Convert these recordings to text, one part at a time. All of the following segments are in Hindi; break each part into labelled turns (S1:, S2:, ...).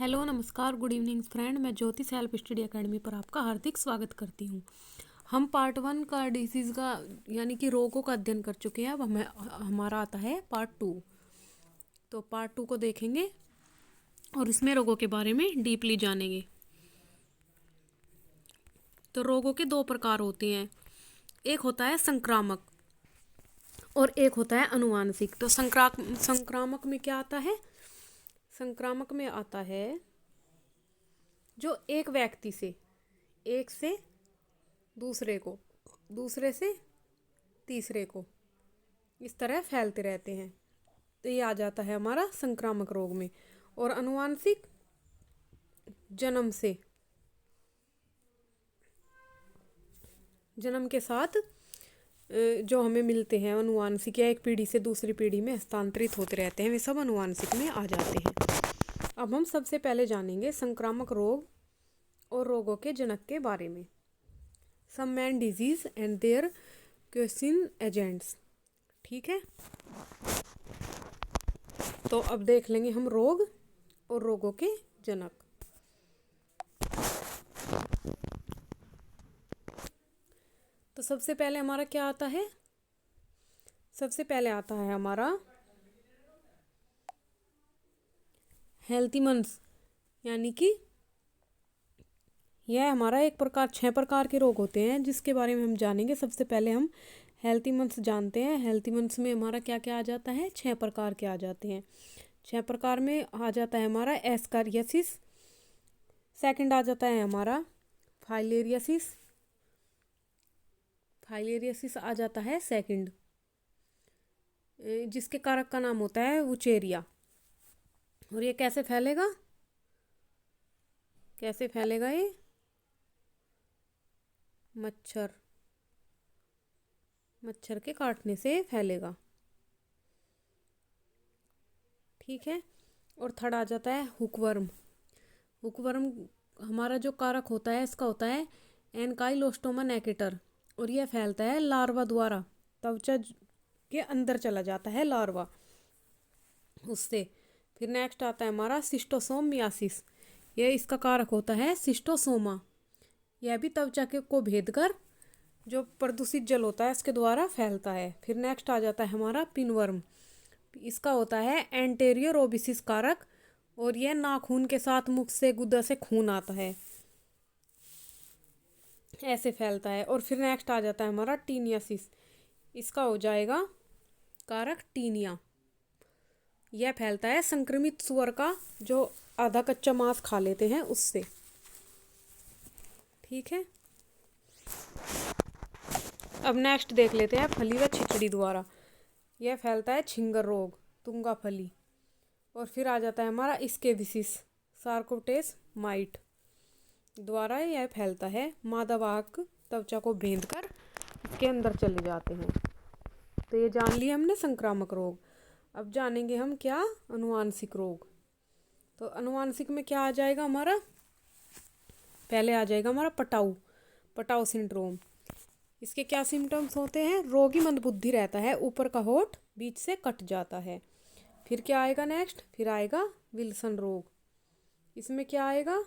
S1: हेलो नमस्कार गुड इवनिंग फ्रेंड। मैं ज्योति सेल्फ स्टडी एकेडमी पर आपका हार्दिक स्वागत करती हूँ। हम पार्ट 1 का डिसीज़ का यानी कि रोगों का अध्ययन कर चुके हैं। अब हमारा आता है पार्ट 2। तो पार्ट 2 को देखेंगे और इसमें रोगों के बारे में डीपली जानेंगे। तो रोगों के दो प्रकार होते हैं, एक होता है संक्रामक और एक होता है अनुवांशिक। तो संक्रामक में क्या आता है? संक्रामक में आता है जो एक व्यक्ति से दूसरे को, दूसरे से तीसरे को इस तरह फैलते रहते हैं। तो ये आ जाता है हमारा संक्रामक रोग में। और अनुवांशिक जन्म के साथ जो हमें मिलते हैं अनुवांशिक, या एक पीढ़ी से दूसरी पीढ़ी में हस्तांतरित होते रहते हैं, वे सब अनुवांशिक में आ जाते हैं। अब हम सबसे पहले जानेंगे संक्रामक रोग और रोगों के जनक के बारे में। Some man disease and their question agents. ठीक है, तो अब देख लेंगे हम रोग और रोगों के जनक। तो सबसे पहले हमारा क्या आता है? सबसे पहले आता है हमारा हेल्थी मंस, यानी कि यह हमारा 6 प्रकार के रोग होते हैं जिसके बारे में हम जानेंगे। सबसे पहले हम हेल्थी मंस जानते हैं। हेल्थी मंस में हमारा क्या क्या आ जाता है? 6 प्रकार के आ जाते हैं। 6 प्रकार में आ जाता है हमारा एस्कारियासिस, सेकंड आ जाता है हमारा फाइलेरियासिस आ जाता है सेकंड, जिसके कारक का नाम होता है वुचेरिया। और ये कैसे फैलेगा ये? मच्छर के काटने से फैलेगा। ठीक है। और थर्ड आ जाता है हुकवर्म। हुकवर्म हमारा जो कारक होता है इसका होता है एनकाइलोस्टोमा नेकेटर, और यह फैलता है लार्वा द्वारा। त्वचा के अंदर चला जाता है लार्वा उससे। फिर नेक्स्ट आता है हमारा सिस्टोसोमियासिस। यह इसका कारक होता है सिस्टोसोमा। यह भी त्वचा के को भेद कर जो प्रदूषित जल होता है इसके द्वारा फैलता है। फिर नेक्स्ट आ जाता है हमारा पिनवर्म। इसका होता है एंटेरियर ओबिसिस कारक, और यह नाखून के साथ मुख से गुदा से खून आता है, ऐसे फैलता है। और फिर नेक्स्ट आ जाता है हमारा टीनियासिस। इसका हो जाएगा कारक टीनिया। यह फैलता है संक्रमित सुअर का जो आधा कच्चा मांस खा लेते हैं उससे। ठीक है। अब नेक्स्ट देख लेते हैं फली व छिचड़ी द्वारा। यह फैलता है छिंगर रोग, तुंगा फली। और फिर आ जाता है हमारा स्केबिसिस, सार्कोप्टेस माइट द्वारा यह फैलता है। मादा वाहक त्वचा को भेद कर इसके अंदर चले जाते हैं। तो ये जान लिया हमने संक्रामक रोग। अब जानेंगे हम क्या? अनुवांशिक रोग। तो अनुवांशिक में क्या आ जाएगा हमारा? पहले आ जाएगा हमारा पटाऊ सिंड्रोम। इसके क्या सिम्टम्स होते हैं? रोगी मंदबुद्धि रहता है, ऊपर का होठ बीच से कट जाता है। फिर क्या आएगा नेक्स्ट? फिर आएगा विल्सन रोग। इसमें क्या आएगा?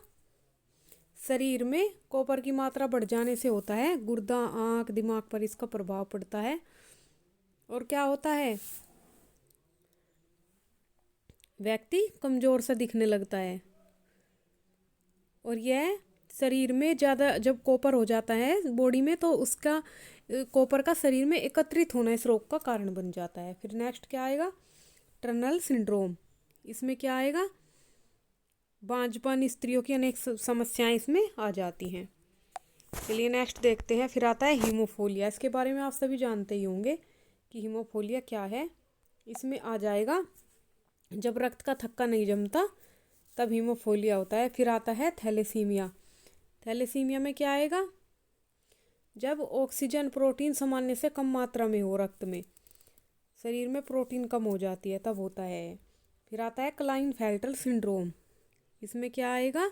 S1: शरीर में कॉपर की मात्रा बढ़ जाने से होता है। गुर्दा, आंख, दिमाग पर इसका प्रभाव पड़ता है। और क्या होता है? व्यक्ति कमजोर सा दिखने लगता है। और यह शरीर में ज़्यादा जब कॉपर हो जाता है बॉडी में, तो उसका कॉपर का शरीर में एकत्रित होना इस रोग का कारण बन जाता है। फिर नेक्स्ट क्या आएगा? Turner syndrome. इसमें क्या आएगा? बांझपन, स्त्रियों की अनेक समस्याएं इसमें आ जाती हैं। चलिए नेक्स्ट देखते हैं। फिर आता है हीमोफोलिया। इसके बारे में आप सभी जानते ही होंगे कि हीमोफोलिया क्या है। इसमें आ जाएगा जब रक्त का थक्का नहीं जमता तब हीमोफोलिया होता है। फिर आता है थैलेसीमिया। थैलेसीमिया में क्या आएगा? जब ऑक्सीजन प्रोटीन सामान्य से कम मात्रा में हो, रक्त में शरीर में प्रोटीन कम हो जाती है, तब होता है। फिर आता है क्लाइनफेल्टर सिंड्रोम। इसमें क्या आएगा?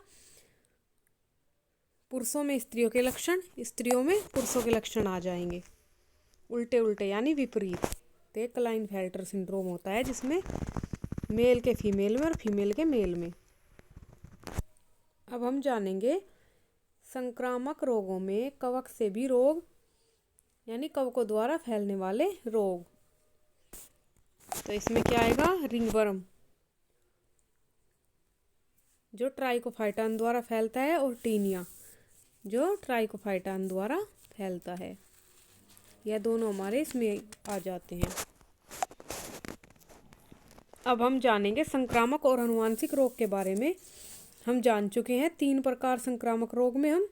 S1: पुरुषों में स्त्रियों के लक्षण, स्त्रियों में पुरुषों के लक्षण आ जाएंगे, उल्टे उल्टे यानी विपरीत। तो क्लाइनफेल्टर सिंड्रोम होता है जिसमें मेल के फीमेल में और फीमेल के मेल में। अब हम जानेंगे संक्रामक रोगों में कवक से भी रोग यानी कवकों द्वारा फैलने वाले रोग। तो इसमें क्या आएगा, रिंगवर्म जो ट्राइकोफाइटान द्वारा फैलता है और टीनिया जो ट्राइकोफाइटान द्वारा फैलता है। यह दोनों हमारे इसमें आ जाते हैं। अब हम जानेंगे संक्रामक और आनुवांशिक रोग के बारे में। हम जान चुके हैं 3 प्रकार संक्रामक रोग में हम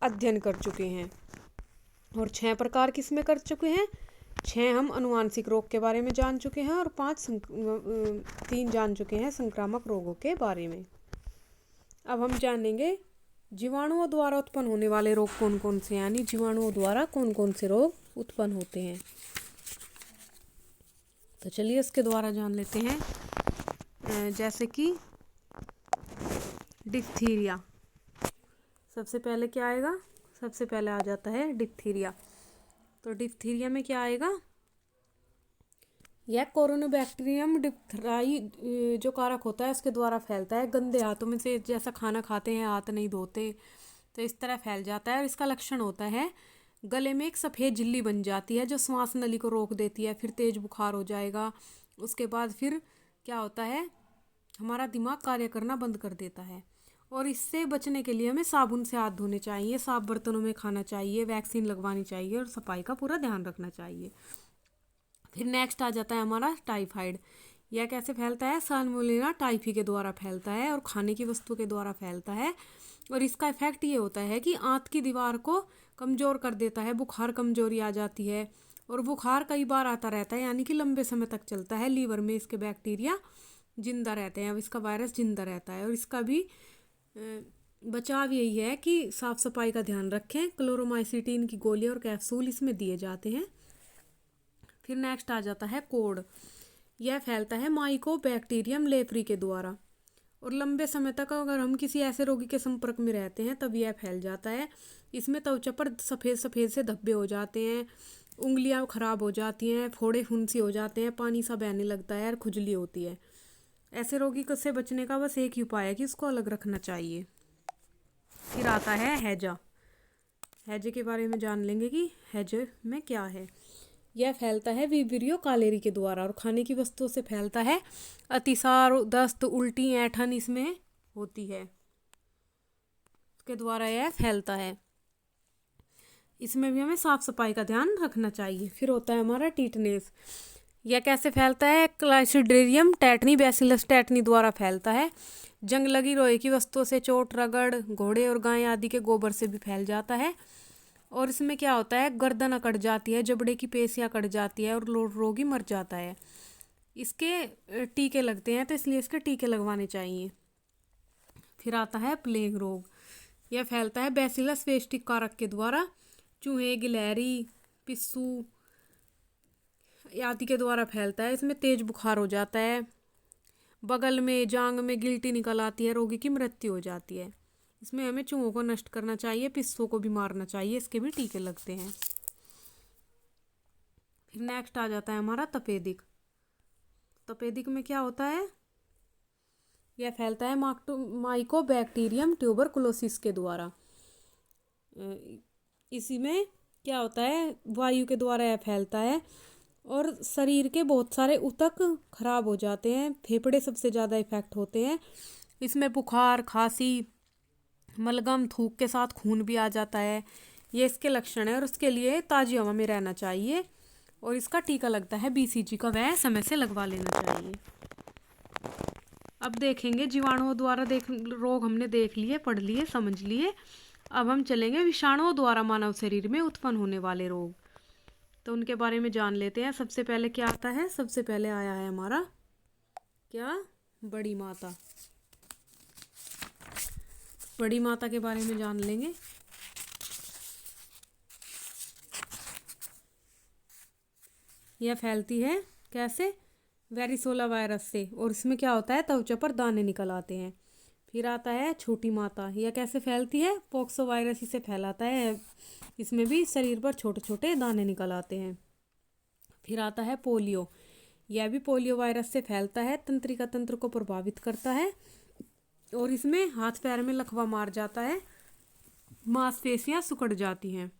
S1: अध्ययन कर चुके हैं और 6 प्रकार किसमें कर चुके हैं। 6 हम आनुवांशिक रोग के बारे में जान चुके हैं और 3 जान चुके हैं संक्रामक रोगों के बारे में। अब हम जानेंगे जीवाणुओं द्वारा उत्पन्न होने वाले रोग कौन कौन से, यानी जीवाणुओं द्वारा कौन कौन से रोग उत्पन्न होते हैं। तो चलिए इसके द्वारा जान लेते हैं। जैसे कि डिप्थीरिया, सबसे पहले क्या आएगा, सबसे पहले आ जाता है डिप्थीरिया। तो डिप्थीरिया में क्या आएगा, यह कोरोनोबैक्टीरियम डिप्थराई जो कारक होता है उसके द्वारा फैलता है। गंदे हाथों में से जैसा खाना खाते हैं, हाथ नहीं धोते, तो इस तरह फैल जाता है। और इसका लक्षण होता है गले में एक सफ़ेद झिल्ली बन जाती है जो श्वास नली को रोक देती है। फिर तेज बुखार हो जाएगा। उसके बाद फिर क्या होता है, हमारा दिमाग कार्य करना बंद कर देता है। और इससे बचने के लिए हमें साबुन से हाथ धोने चाहिए, साफ बर्तनों में खाना चाहिए, वैक्सीन लगवानी चाहिए और सफाई का पूरा ध्यान रखना चाहिए। फिर नेक्स्ट आ जाता है हमारा टाइफाइड। यह कैसे फैलता है, साल्मोनेला टाइफी के द्वारा फैलता है और खाने की वस्तु के द्वारा फैलता है। और इसका इफेक्ट ये होता है कि आंत की दीवार को कमज़ोर कर देता है, बुखार कमजोरी आ जाती है और बुखार कई बार आता रहता है, यानी कि लंबे समय तक चलता है। लीवर में इसके बैक्टीरिया जिंदा रहते हैं, अब इसका वायरस जिंदा रहता है। और इसका भी बचाव यही है कि साफ़ सफाई का ध्यान रखें। क्लोरोमाइसिटीन की गोली और कैप्सूल इसमें दिए जाते हैं। फिर नेक्स्ट आ जाता है कोड। यह फैलता है माइकोबैक्टीरियम लेप्री के द्वारा और लंबे समय तक अगर हम किसी ऐसे रोगी के संपर्क में रहते हैं तब यह फैल जाता है। इसमें त्वचा पर सफ़ेद सफ़ेद से धब्बे हो जाते हैं, उंगलियां खराब हो जाती हैं, फोड़े फुंसी हो जाते हैं, पानी सा बहने लगता है और खुजली होती है। ऐसे रोगी से बचने का बस एक ही उपाय है कि उसको अलग रखना चाहिए। फिर आता है हैजा। हैजे के बारे में जान लेंगे कि हैजे में क्या है। यह फैलता है विब्रियो कालेरी के द्वारा और खाने की वस्तुओं से फैलता है। अतिसार, दस्त, उल्टी, ऐंठन इसमें होती है, उसके द्वारा यह फैलता है। इसमें भी हमें साफ सफाई का ध्यान रखना चाहिए। फिर होता है हमारा टीटनेस। यह कैसे फैलता है, क्लाइस्ट्रीडियम टेटनी बैसिलस टेटनी द्वारा फैलता है। जंग लगी लोहे की वस्तुओं से, चोट, रगड़, घोड़े और गाय आदि के गोबर से भी फैल जाता है। और इसमें क्या होता है, गर्दन अकड़ जाती है, जबड़े की पेशियां कट जाती है और रोगी मर जाता है। इसके टीके लगते हैं, तो इसलिए इसके टीके लगवाने चाहिए। फिर आता है प्लेग रोग। यह फैलता है बैसिलस फेस्टिक कारक के द्वारा। चूहे, गिलहरी, पिस्सू आदि के द्वारा फैलता है। इसमें तेज बुखार हो जाता है, बगल में, जांग में गिल्टी निकल आती है, रोगी की मृत्यु हो जाती है। इसमें हमें चूहों को नष्ट करना चाहिए, पिस्सों को भी मारना चाहिए, इसके भी टीके लगते हैं। फिर नेक्स्ट आ जाता है हमारा तपेदिक। तपेदिक में क्या होता है, यह फैलता है माइकोबैक्टीरियम ट्यूबरकुलोसिस के द्वारा। इसी में क्या होता है, वायु के द्वारा यह फैलता है और शरीर के बहुत सारे ऊतक खराब हो जाते हैं। फेफड़े सबसे ज़्यादा इफेक्ट होते हैं। इसमें बुखार, खांसी, मलगम, थूक के साथ खून भी आ जाता है। ये इसके लक्षण है और उसके लिए ताज़ी हवा में रहना चाहिए। और इसका टीका लगता है BCG का, वह समय से लगवा लेना चाहिए। अब देखेंगे जीवाणुओं द्वारा रोग हमने देख लिए, पढ़ लिए, समझ लिए। अब हम चलेंगे विषाणुओं द्वारा मानव शरीर में उत्पन्न होने वाले रोग, तो उनके बारे में जान लेते हैं। सबसे पहले क्या आता है, सबसे पहले आया है हमारा क्या, बड़ी माता। बड़ी माता के बारे में जान लेंगे। यह फैलती है कैसे, वेरिसोला वायरस से और इसमें क्या होता है, त्वचा पर दाने निकल आते हैं। फिर आता है छोटी माता। यह कैसे फैलती है, पॉक्सो वायरस इसे फैलाता है। इसमें भी शरीर पर छोटे छोटे दाने निकल आते हैं। फिर आता है पोलियो। यह भी पोलियो वायरस से फैलता है, तंत्रिका तंत्र को प्रभावित करता है और इसमें हाथ पैर में लकवा मार जाता है, मांसपेशियां सिकुड़ जाती हैं।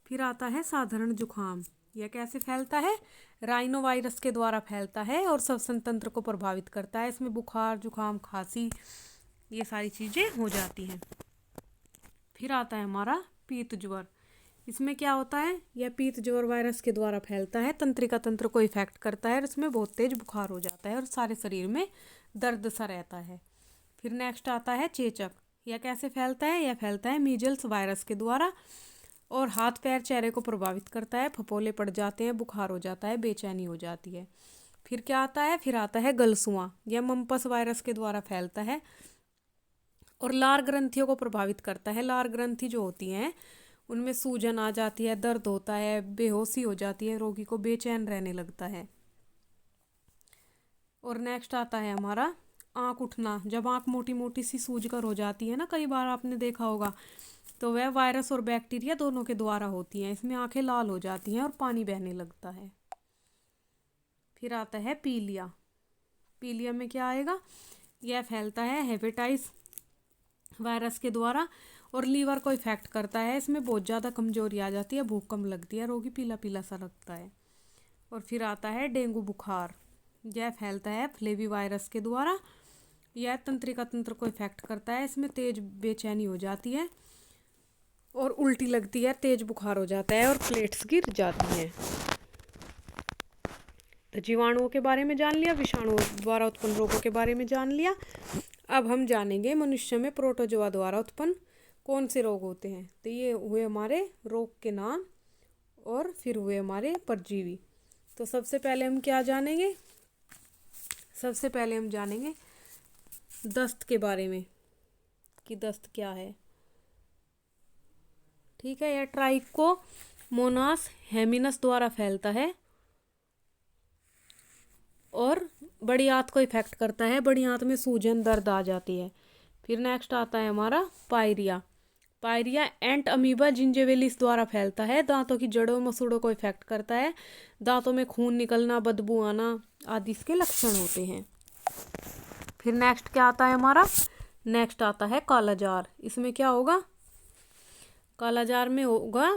S1: फिर आता है साधारण जुखाम। यह कैसे फैलता है? राइनो वायरस के द्वारा फैलता है और श्वसन तंत्र को प्रभावित करता है। इसमें बुखार, जुखाम, खांसी, ये सारी चीज़ें हो जाती हैं। फिर आता है हमारा पीत ज्वर। इसमें क्या होता है? यह पीत ज्वर वायरस के द्वारा फैलता है, तंत्रिका तंत्र को इफेक्ट करता है और इसमें बहुत तेज बुखार हो जाता है और सारे शरीर में दर्द सा रहता है। फिर नेक्स्ट आता है चेचक। यह कैसे फैलता है? यह फैलता है मीजल्स वायरस के द्वारा और हाथ पैर चेहरे को प्रभावित करता है, फफोले पड़ जाते हैं, बुखार हो जाता है, बेचैनी हो जाती है। फिर क्या आता है? फिर आता है गलसुआं। यह मम्पस वायरस के द्वारा फैलता है और लार ग्रंथियों को प्रभावित करता है। लार ग्रंथि जो होती हैं उनमें सूजन आ जाती है, दर्द होता है, बेहोशी हो जाती है, रोगी को बेचैन रहने लगता है। और नेक्स्ट आता है हमारा आँख उठना। जब आँख मोटी मोटी सी सूज कर हो जाती है ना, कई बार आपने देखा होगा, तो वह वायरस और बैक्टीरिया दोनों के द्वारा होती हैं। इसमें आंखें लाल हो जाती हैं और पानी बहने लगता है। फिर आता है पीलिया। पीलिया में क्या आएगा? यह फैलता है हेपेटाइटिस वायरस के द्वारा और लीवर को इफेक्ट करता है। इसमें बहुत ज़्यादा कमजोरी आ जाती है, भूख कम लगती है, रोगी पीला पीला सा लगता है। और फिर आता है डेंगू बुखार। यह फैलता है फ्लेवी वायरस के द्वारा। यह तंत्रिका तंत्र को इफेक्ट करता है। इसमें तेज बेचैनी हो जाती है और उल्टी लगती है, तेज बुखार हो जाता है और प्लेट्स गिर जाती हैं। तो जीवाणुओं के बारे में जान लिया, विषाणुओं द्वारा उत्पन्न रोगों के बारे में जान लिया। अब हम जानेंगे मनुष्य में प्रोटोजोआ द्वारा उत्पन्न कौन से रोग होते हैं। तो ये हुए हमारे रोग के नाम और फिर हुए हमारे परजीवी। तो सबसे पहले हम क्या जानेंगे? सबसे पहले हम जानेंगे दस्त के बारे में कि दस्त क्या है। ठीक है, यह ट्राइकोमोनास हेमिनस द्वारा फैलता है और बड़ी आंत को इफेक्ट करता है। बड़ी आंत में सूजन, दर्द आ जाती है। फिर नेक्स्ट आता है हमारा पायरिया। पायरिया एंट अमीबा जिंजेवेलिस द्वारा फैलता है। दांतों की जड़ों, मसूड़ों को इफेक्ट करता है। दांतों में खून निकलना, बदबू आना आदि इसके लक्षण होते हैं। फिर नेक्स्ट क्या आता है हमारा? नेक्स्ट आता है कालाजार। इसमें क्या होगा? कालाजार में होगा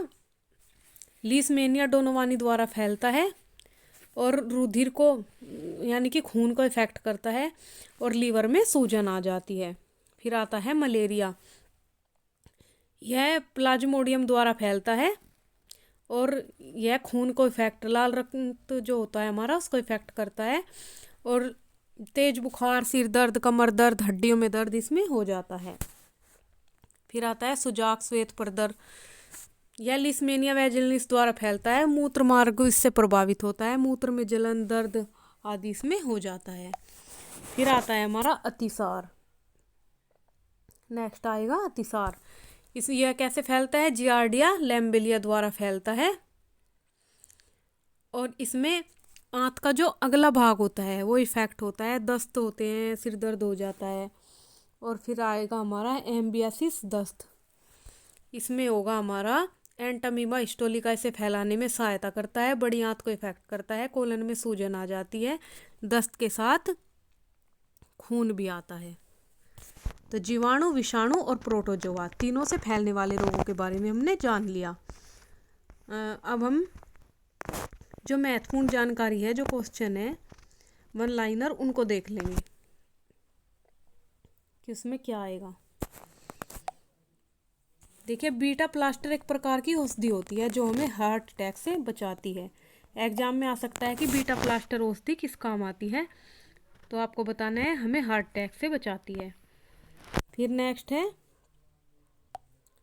S1: लीशमैनिया डोनोवानी द्वारा फैलता है और रुधिर को यानी कि खून को इफेक्ट करता है और लीवर में सूजन आ जाती है। फिर आता है मलेरिया। यह प्लाज्मोडियम द्वारा फैलता है और यह खून को इफेक्ट, लाल रक्त जो होता है हमारा, उसको इफेक्ट करता है और तेज बुखार, सिर दर्द, कमर दर्द, हड्डियों में दर्द इसमें हो जाता है। फिर आता है सुजाक श्वेत प्रदर। यह लिस्मेनिया वैजिनलिस द्वारा फैलता है। मूत्र मार्ग इससे प्रभावित होता है, मूत्र में जलन, दर्द आदि इसमें हो जाता है। फिर आता है हमारा अतिसार। नेक्स्ट आएगा अतिसार। यह कैसे फैलता है? जियार्डिया लैम्बेलिया द्वारा फैलता है और इसमें आंत का जो अगला भाग होता है वो इफेक्ट होता है, दस्त होते हैं, सिर दर्द हो जाता है। और फिर आएगा हमारा एम्बियासिस दस्त। इसमें होगा हमारा एंटामीबा हिस्टोलिका, इसे फैलाने में सहायता करता है, बड़ी आंत को इफेक्ट करता है, कोलन में सूजन आ जाती है, दस्त के साथ खून भी आता है। तो जीवाणु, विषाणु और प्रोटोजोआ तीनों से फैलने वाले रोगों के बारे में हमने जान लिया। अब हम जो महत्वपूर्ण जानकारी है, जो क्वेश्चन है वन लाइनर, उनको देख लेंगे कि उसमें क्या आएगा। देखिए, बीटा प्लास्टर एक प्रकार की औषधि होती है जो हमें हार्ट अटैक से बचाती है। एग्जाम में आ सकता है कि बीटा प्लास्टर औषधि किस काम आती है, तो आपको बताना है हमें हार्ट अटैक से बचाती है। फिर नेक्स्ट है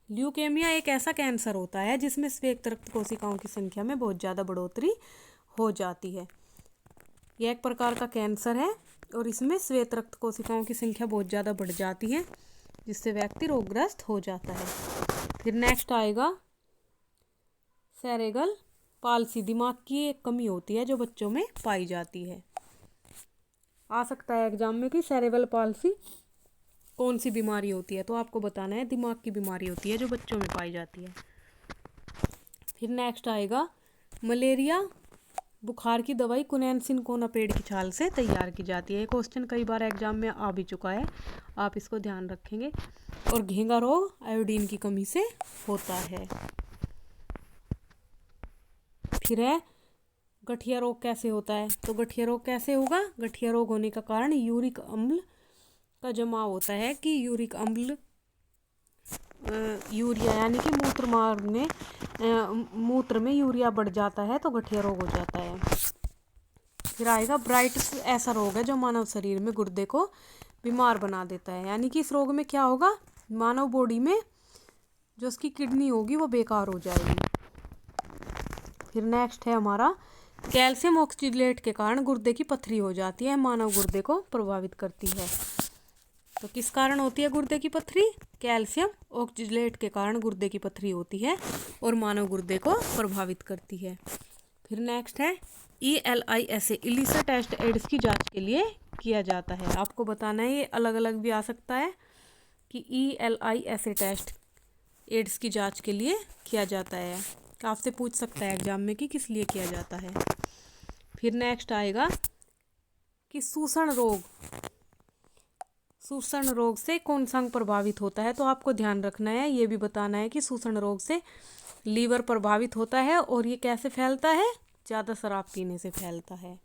S1: ल्यूकेमिया। एक ऐसा कैंसर होता है जिसमें श्वेत रक्त कोशिकाओं की संख्या में बहुत ज़्यादा बढ़ोतरी हो जाती है। यह एक प्रकार का कैंसर है और इसमें श्वेत रक्त कोशिकाओं की संख्या बहुत ज़्यादा बढ़ जाती है जिससे व्यक्ति रोगग्रस्त हो जाता है। फिर नेक्स्ट आएगा सेरेब्रल पाल्सी। दिमाग की एक कमी होती है जो बच्चों में पाई जाती है। आ सकता है एग्जाम में कि सेरेब्रल पाल्सी कौन सी बीमारी होती है, तो आपको बताना है दिमाग की बीमारी होती है जो बच्चों में पाई जाती है। फिर नेक्स्ट आएगा मलेरिया बुखार की दवाई कुनैन सिनकोना पेड़ की छाल से तैयार की जाती है। ये क्वेश्चन कई बार एग्जाम में आ भी चुका है, आप इसको ध्यान रखेंगे। और घेंगा रोग आयोडीन की कमी से होता है। फिर है गठिया रोग कैसे होता है? तो गठिया रोग कैसे होगा? गठिया रोग होने का कारण यूरिक अम्ल का जमाव होता है कि यूरिक अम्ल यूरिया यानी कि मूत्र में यूरिया बढ़ जाता है तो गठिया रोग हो जाता है। फिर आएगा ब्राइट्स, ऐसा रोग है जो मानव शरीर में गुर्दे को बीमार बना देता है। यानी कि इस रोग में क्या होगा, मानव बॉडी में जो उसकी किडनी होगी वो बेकार हो जाएगी। फिर नेक्स्ट है हमारा कैल्शियम ऑक्सीजनेट के कारण गुर्दे की पथरी हो जाती है, मानव गुर्दे को प्रभावित करती है। तो किस कारण होती है गुर्दे की पथरी? कैल्शियम ऑक्सीजनेट के कारण गुर्दे की पथरी होती है और मानव गुर्दे को प्रभावित करती है। फिर नेक्स्ट है ELISA, इलिसा टेस्ट एड्स की जांच के लिए किया जाता है। आपको बताना है, ये अलग अलग भी आ सकता है कि ELISA टेस्ट एड्स की जांच के लिए किया जाता है। आपसे पूछ सकता है एग्जाम में कि किस लिए किया जाता है। फिर नेक्स्ट आएगा कि सूषण रोग से कौन सा अंग प्रभावित होता है? तो आपको ध्यान रखना है, ये भी बताना है कि सूषण रोग से लीवर प्रभावित होता है। और ये कैसे फैलता है? ज़्यादा शराब पीने से फैलता है।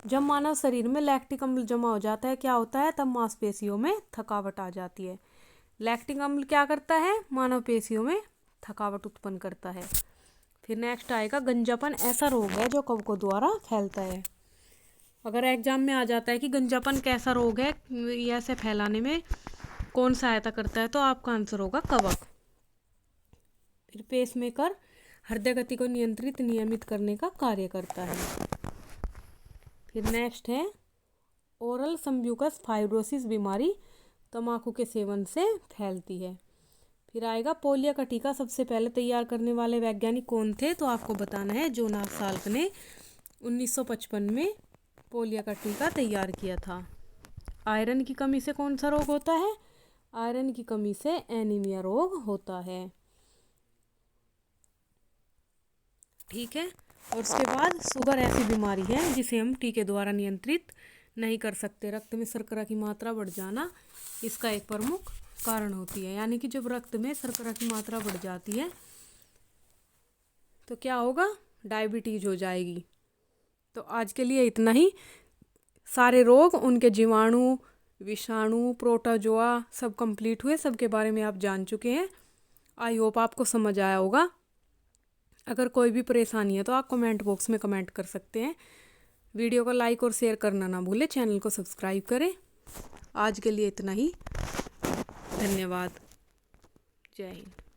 S1: जब मानव शरीर में लैक्टिक अम्ल जमा हो जाता है क्या होता है? तब मांसपेशियों में थकावट आ जाती है। लैक्टिक अम्ल क्या करता है? मानव पेशियों में थकावट उत्पन्न करता है। फिर नेक्स्ट आएगा गंजापन, ऐसा रोग है जो कवकों द्वारा फैलता है। अगर एग्जाम में आ जाता है कि गंजापन कैसा रोग है, या इसे फैलाने में कौन सहायता करता है, तो आपका आंसर होगा कवक। फिर पेसमेकर हृदय गति को नियमित करने का कार्य करता है। फिर नेक्स्ट है ओरल सम्ब्यूकस फाइब्रोसिस बीमारी तंबाकू के सेवन से फैलती है। फिर आएगा पोलियो का टीका सबसे पहले तैयार करने वाले वैज्ञानिक कौन थे? तो आपको बताना है जोनास साल्क ने 1955 में पोलियो का टीका तैयार किया था। आयरन की कमी से कौन सा रोग होता है? आयरन की कमी से एनीमिया रोग होता है। ठीक है। और उसके बाद शुगर ऐसी बीमारी है जिसे हम टीके द्वारा नियंत्रित नहीं कर सकते। रक्त में शर्करा की मात्रा बढ़ जाना इसका एक प्रमुख कारण होती है। यानी कि जब रक्त में शर्करा की मात्रा बढ़ जाती है तो क्या होगा? डायबिटीज हो जाएगी। तो आज के लिए इतना ही। सारे रोग, उनके जीवाणु, विषाणु, प्रोटोजोआ सब कंप्लीट हुए, सबके बारे में आप जान चुके हैं। आई होप आपको समझ आया होगा। अगर कोई भी परेशानी है तो आप कमेंट बॉक्स में कमेंट कर सकते हैं। वीडियो को लाइक और शेयर करना ना भूलें, चैनल को सब्सक्राइब करें। आज के लिए इतना ही। धन्यवाद। जय हिंद।